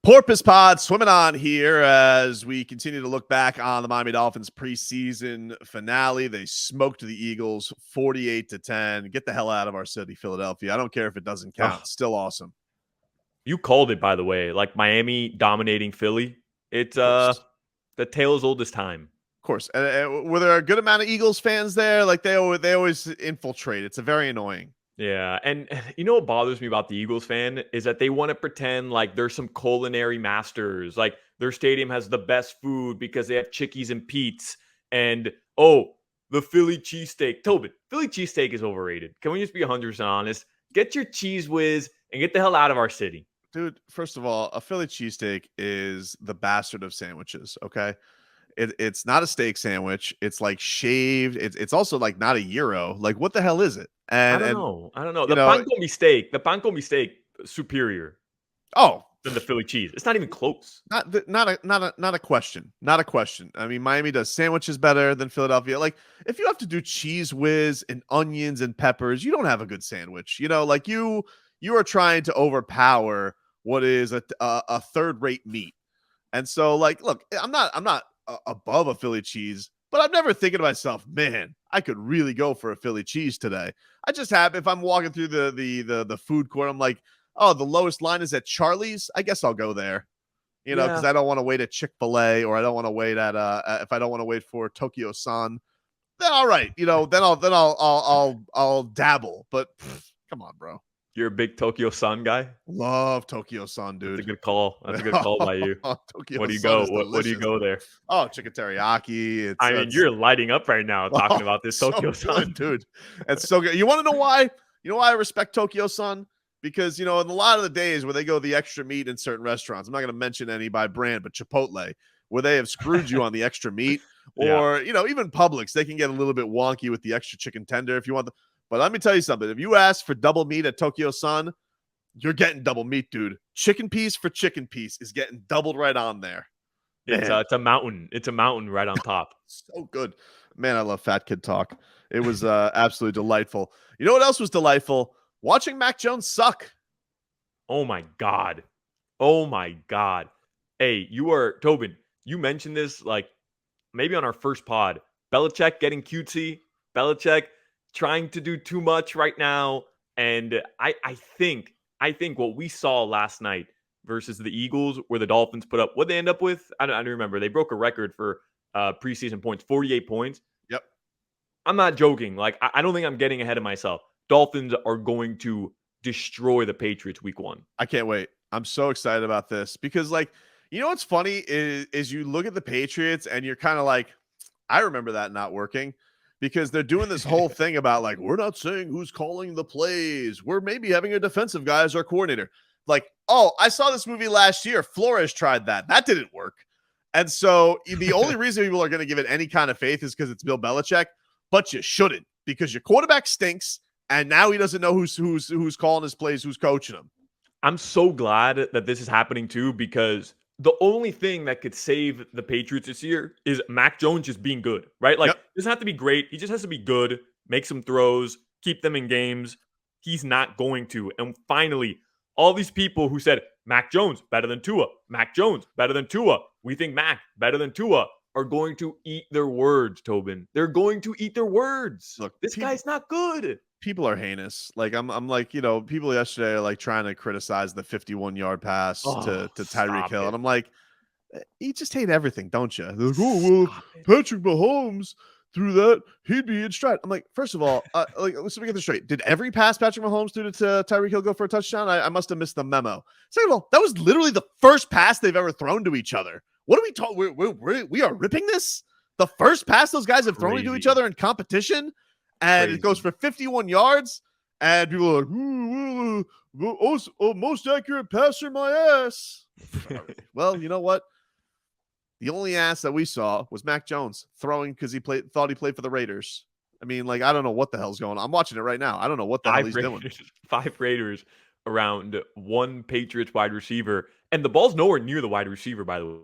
Porpoise Pod swimming on here as we continue to look back on the Miami Dolphins preseason finale. They smoked the Eagles 48-10. Get the hell out of our city, Philadelphia. I don't care if it doesn't count. Oh, Still awesome. you called it, by the way. Like Miami dominating Philly. It's the tale as old as time. Of course. Were there a good amount of Eagles fans there? Like they always infiltrate. It's very annoying. Yeah, and you know what bothers me about the Eagles fan is that they want to pretend like they're some culinary masters. Like their stadium has the best food because they have Chickies and Pete's. And, the Philly cheesesteak. Tobin, Philly cheesesteak is overrated. Can we just be 100% honest? Get your cheese whiz and get the hell out of our city. Dude, first of all, a Philly cheesesteak is the bastard of sandwiches, okay? It's not a steak sandwich. It's like shaved. It's also like not a gyro. Like what the hell is it? I don't know. You The know, panko steak superior oh, than the Philly cheese. It's not even close. not a question. Not a question. I mean, Miami does sandwiches better than Philadelphia. Like if you have to do cheese whiz and onions and peppers, you don't have a good sandwich. Like you are trying to overpower what is a third rate meat. And so, like, look, I'm not above a Philly cheese, but I'm never thinking to myself, man, I could really go for a Philly cheese today. I just have, if I'm walking through the food court, I'm like, oh, the lowest line is at Charlie's. I guess I'll go there, because I don't want to wait at Chick-fil-A, or I don't want to wait at if I don't want to wait for Tokyo Sun. Then all right, then I'll dabble. But come on, bro. You're a big Tokyo Sun guy? Love Tokyo Sun, dude. That's a good call. That's a good call by you. Where do you go? What do you go there? Oh, chicken teriyaki. You're lighting up right now talking about this Tokyo Sun. Dude. It's so good. You want to know why? You know why I respect Tokyo Sun? Because, in a lot of the days where they go the extra meat in certain restaurants, I'm not going to mention any by brand, but Chipotle, where they have screwed you on the extra meat, or, even Publix, they can get a little bit wonky with the extra chicken tender if you want But let me tell you something. If you ask for double meat at Tokyo Sun, you're getting double meat, dude. Chicken piece for chicken piece is getting doubled right on there. It's a mountain. It's a mountain right on top. So good. Man, I love Fat Kid Talk. It was absolutely delightful. You know what else was delightful? Watching Mac Jones suck. Oh, my God. Hey, Tobin, you mentioned this like maybe on our first pod. Belichick getting cutesy. Belichick trying to do too much right now. And I think what we saw last night versus the Eagles, where the Dolphins put up, what they end up with, I don't remember. They broke a record for preseason points, 48 points. Yep. I'm not joking. Like, I don't think I'm getting ahead of myself. Dolphins are going to destroy the Patriots week 1. I can't wait. I'm so excited about this because, like, what's funny is you look at the Patriots and you're kind of like, I remember that not working. Because they're doing this whole thing about, like, we're not saying who's calling the plays. We're maybe having a defensive guy as our coordinator. Like, oh, I saw this movie last year. Flores tried that. That didn't work. And so the only reason people are going to give it any kind of faith is because it's Bill Belichick. But you shouldn't, because your quarterback stinks, and now he doesn't know who's calling his plays, who's coaching him. I'm so glad that this is happening too, because the only thing that could save the Patriots this year is Mac Jones just being good, right? Like, It doesn't have to be great. He just has to be good, make some throws, keep them in games. He's not going to. And finally, all these people who said, Mac Jones better than Tua, Mac Jones better than Tua, we think Mac better than Tua, are going to eat their words, Tobin. They're going to eat their words. Look, this guy's not good. People are heinous. Like, I'm like, people yesterday are like trying to criticize the 51-yard pass to Tyreek Hill. And I'm like, you just hate everything, don't you? Like, oh, well, Patrick Mahomes threw that, he'd be in stride. I'm like, first of all, let's get this straight. Did every pass Patrick Mahomes threw to Tyreek Hill go for a touchdown? I must have missed the memo. Second of all, that was literally the first pass they've ever thrown to each other. What are we talking? We are ripping this? The first pass those guys have thrown to each other in competition? And It goes for 51 yards, and people are like, most accurate passer, my ass. Well, you know what? The only ass that we saw was Mac Jones throwing because thought he played for the Raiders. I mean, like, I don't know what the hell's going on. I'm watching it right now. I don't know what the hell he's doing. 5 Raiders around 1 Patriots wide receiver, and the ball's nowhere near the wide receiver, by the way.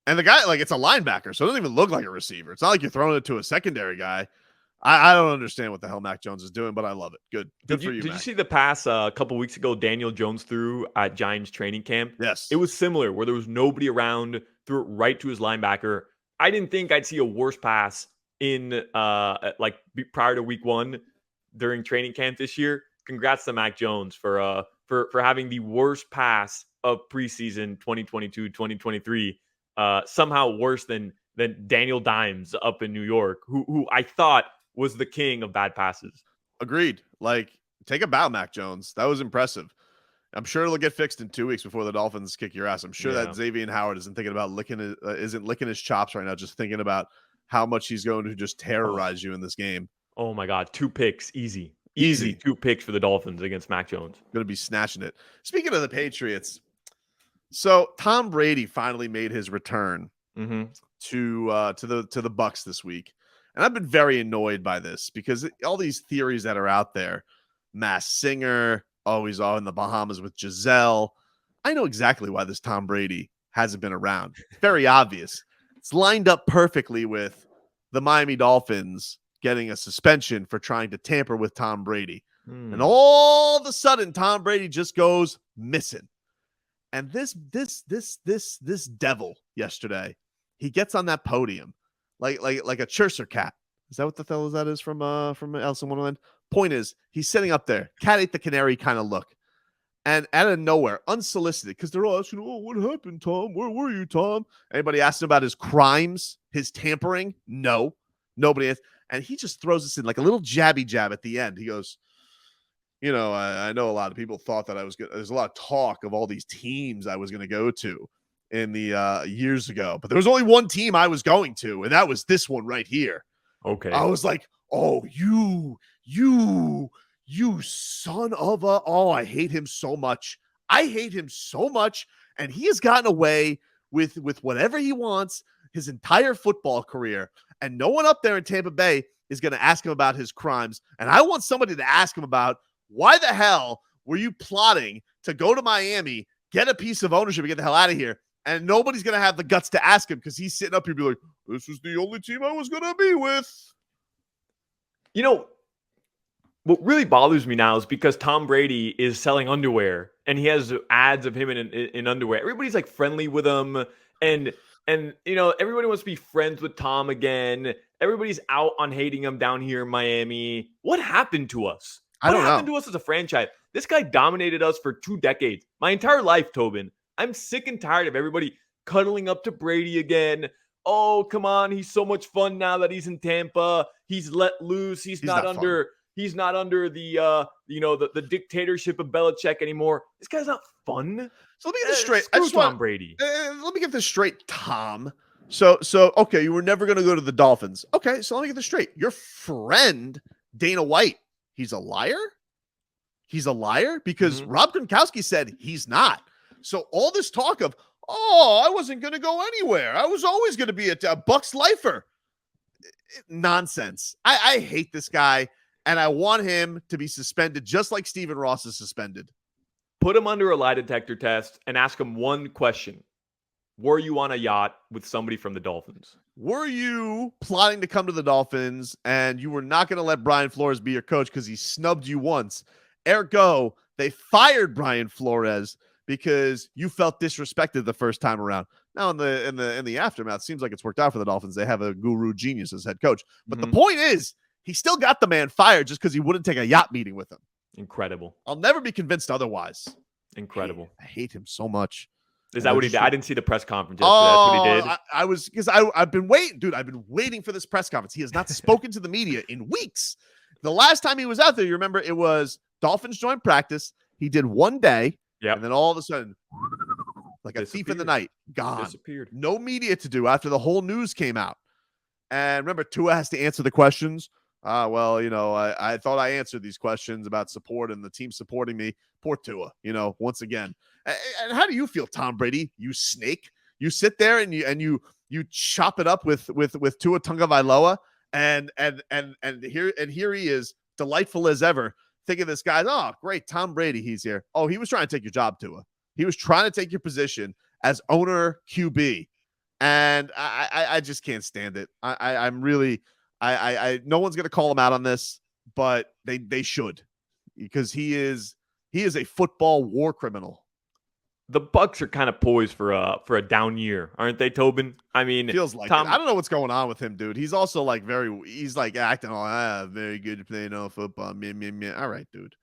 And the guy, like, it's a linebacker, so it doesn't even look like a receiver. It's not like you're throwing it to a secondary guy. I don't understand what the hell Mac Jones is doing, but I love it. Good for you, Did Mac. you see the pass a couple weeks ago Daniel Jones threw at Giants training camp? It Yes. was similar where there was nobody around, threw it right to his linebacker. I didn't think I'd see a worse pass in prior to week 1 during training camp this year. Congrats to Mac Jones for having the worst pass of preseason 2022-2023. Somehow worse than Daniel Dimes up in New York, who I thought was the king of bad passes. Agreed. Like, take a bow, Mac Jones. That was impressive. I'm sure it'll get fixed in 2 weeks before the Dolphins kick your ass. I'm sure that Xavier Howard isn't thinking about isn't licking his chops right now, just thinking about how much he's going to just terrorize you in this game. Oh my God, 2 picks, easy 2 picks for the Dolphins against Mac Jones. Going to be snatching it. Speaking of the Patriots, so Tom Brady finally made his return to the Bucs this week. And I've been very annoyed by this because all these theories that are out there, Mass Singer, he's all in the Bahamas with Giselle. I know exactly why this Tom Brady hasn't been around. Very obvious. It's lined up perfectly with the Miami Dolphins getting a suspension for trying to tamper with Tom Brady. And all of a sudden, Tom Brady just goes missing. And this devil yesterday, he gets on that podium like a Churser cat. Is that what the hell that is from Alice in Wonderland? Point is, he's sitting up there, cat ate the canary kind of look. And out of nowhere, unsolicited, because they're all asking, what happened, Tom? Where were you, Tom? Anybody asking about his crimes, his tampering? No, nobody is. And he just throws us in like a little jabby jab at the end. He goes, I know a lot of people thought that I was good. There's a lot of talk of all these teams I was going to go to in the years ago, but there was only one team I was going to, and that was this one right here. Okay. I was like, oh, you son of a, I hate him so much. I hate him so much. And he has gotten away with whatever he wants his entire football career. And no one up there in Tampa Bay is going to ask him about his crimes. And I want somebody to ask him about, why the hell were you plotting to go to Miami, get a piece of ownership, and get the hell out of here? And nobody's going to have the guts to ask him because he's sitting up here be like, this is the only team I was going to be with. What really bothers me now is because Tom Brady is selling underwear and he has ads of him in underwear. Everybody's like friendly with him. And everybody wants to be friends with Tom again. Everybody's out on hating him down here in Miami. What happened to us? What happened to us as a franchise? This guy dominated us for 2 decades. My entire life, Tobin. I'm sick and tired of everybody cuddling up to Brady again. Oh, come on. He's so much fun now that he's in Tampa. He's let loose. He's not under the dictatorship of Belichick anymore. This guy's not fun. So let me get this straight. Screw Tom Brady. Let me get this straight, Tom. So okay, you were never going to go to the Dolphins. Okay, so let me get this straight. Your friend Dana White, he's a liar? He's a liar? Because Rob Gronkowski said he's not. So all this talk of, I wasn't going to go anywhere. I was always going to be a Bucs lifer. Nonsense. I hate this guy, and I want him to be suspended just like Stephen Ross is suspended. Put him under a lie detector test and ask him one question. Were you on a yacht with somebody from the Dolphins? Were you plotting to come to the Dolphins and you were not going to let Brian Flores be your coach because he snubbed you once? Ergo, they fired Brian Flores because you felt disrespected the first time around. Now in the aftermath, seems like it's worked out for the Dolphins. They have a guru genius as head coach. But the point is, he still got the man fired just because he wouldn't take a yacht meeting with him. Incredible. I'll never be convinced otherwise. Incredible. I hate him so much. Is that what he did? I didn't see the press conference yesterday. That's what he did. I was because I've been waiting, dude. I've been waiting for this press conference. He has not spoken to the media in weeks. The last time he was out there, you remember, it was Dolphins joint practice. He did one day, and then all of a sudden, like a thief in the night, gone. Disappeared. No media to do after the whole news came out. And remember, Tua has to answer the questions. I thought I answered these questions about support and the team supporting me. Poor Tua, once again. And how do you feel, Tom Brady? You snake. You sit there and you chop it up with Tua Tagovailoa, and here he is, delightful as ever. Think of this guy. Oh, great, Tom Brady, he's here. Oh, he was trying to take your job, Tua. He was trying to take your position as owner QB, and I just can't stand it. I'm really No one's gonna call him out on this, but they should, because he is a football war criminal. The Bucks are kind of poised for a down year, aren't they, Tobin? I mean, Feels like it. I don't know what's going on with him, dude. He's also like he's like acting all very good at playing all football. All right, dude.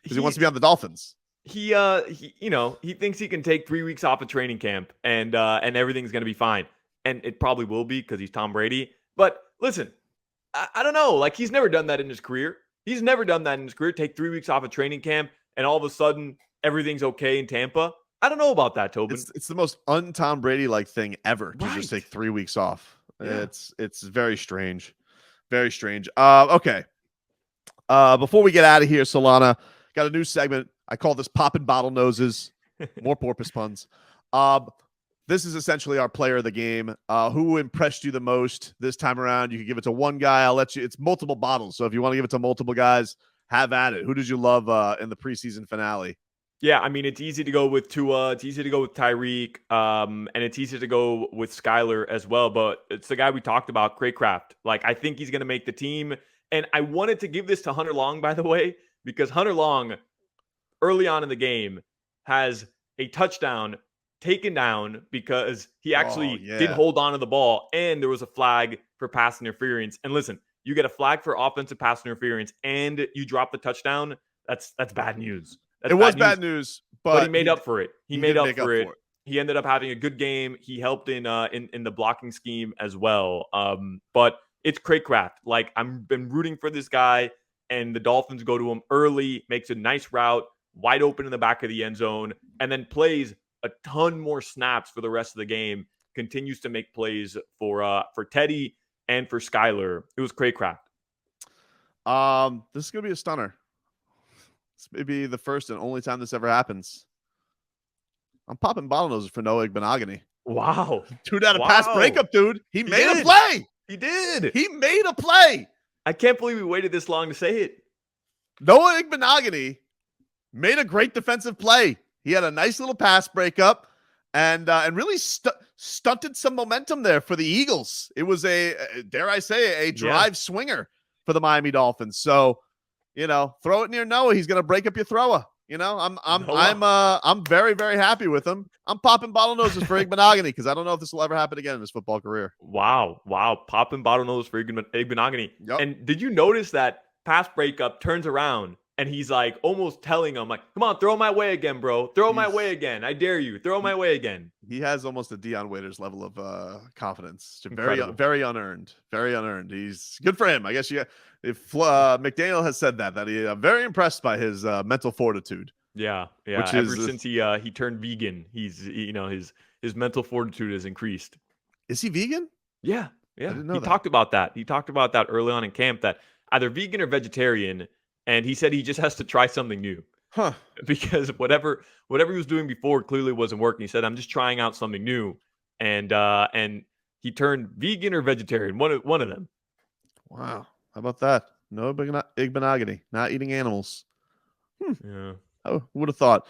Because he wants to be on the Dolphins. He he thinks he can take 3 weeks off of training camp and everything's gonna be fine. And it probably will be because he's Tom Brady. But listen, I don't know. Like, he's never done that in his career. He's never done that in his career. Take 3 weeks off of training camp and all of a sudden everything's okay in Tampa. I don't know about that, Tobin. It's the most un-Tom Brady like thing ever to just take 3 weeks off. Yeah. It's very strange. Very strange. Okay. Before we get out of here, Solana, got a new segment. I call this Poppin Bottlenoses. More porpoise puns. This is essentially our player of the game. Who impressed you the most this time around? You can give it to one guy. I'll let you. It's multiple bottles. So if you want to give it to multiple guys, have at it. Who did you love in the preseason finale? Yeah, I mean, it's easy to go with Tua. It's easy to go with Tyreek. And it's easy to go with Skyler as well. But it's the guy we talked about, Craycraft. Like, I think he's going to make the team. And I wanted to give this to Hunter Long, by the way, because Hunter Long, early on in the game, has a touchdown taken down because he actually did hold on to the ball, and there was a flag for pass interference. And listen, you get a flag for offensive pass interference and you drop the touchdown. That's bad news. It was bad news, but he made up for it. He made up for it. He ended up having a good game. He helped in the blocking scheme as well. But it's Craycraft. Like, I've been rooting for this guy, and the Dolphins go to him early, makes a nice route, wide open in the back of the end zone, and then plays a ton more snaps for the rest of the game. Continues to make plays for Teddy and for Skyler. It was Craycraft. This is gonna be a stunner. This may be the first and only time this ever happens. I'm popping bottlenoses for Noah Igbenogany. Wow. Dude had a pass breakup, dude. He made a play. He did. He made a play. I can't believe we waited this long to say it. Noah Igbenogany made a great defensive play. He had a nice little pass breakup and really stunted some momentum there for the Eagles. It was dare I say, a drive swinger for the Miami Dolphins. So, throw it near Noah. He's going to break up your thrower. I'm very, very happy with him. I'm popping bottlenoses for Igbenogany because I don't know if this will ever happen again in his football career. Wow. Popping bottlenoses for Igbenogany. Yep. And did you notice that pass breakup turns around and he's like almost telling him, like, come on, throw my way again, bro. Throw my way again. I dare you. Throw my way again. He has almost a Deion Waiters level of confidence. Very, very unearned. Very unearned. He's good for him. I guess if McDaniel has said that he's very impressed by his mental fortitude. Yeah. Ever since he turned vegan, he's his mental fortitude has increased. Is he vegan? Yeah. He talked about that. He talked about that early on in camp, that either vegan or vegetarian. And he said he just has to try something new. Huh. Because whatever he was doing before clearly wasn't working. He said, I'm just trying out something new. And he turned vegan or vegetarian, one of them. Wow. How about that? No Igbenogany, not eating animals. Yeah. Oh, who would have thought?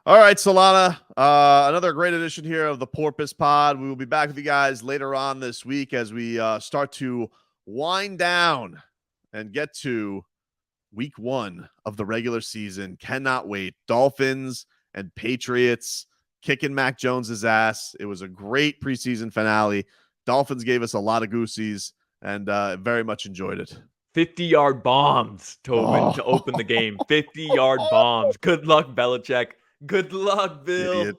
All right, Solana. Another great edition here of the Porpoise Pod. We will be back with you guys later on this week as we start to wind down and get to week 1 of the regular season. Cannot wait. Dolphins and Patriots kicking Mac Jones's ass. It was a great preseason finale. Dolphins gave us a lot of goosies and very much enjoyed it. 50-yard bombs, Tobin, to open the game. 50-yard bombs. Good luck, Belichick. Good luck, Bill. Idiot.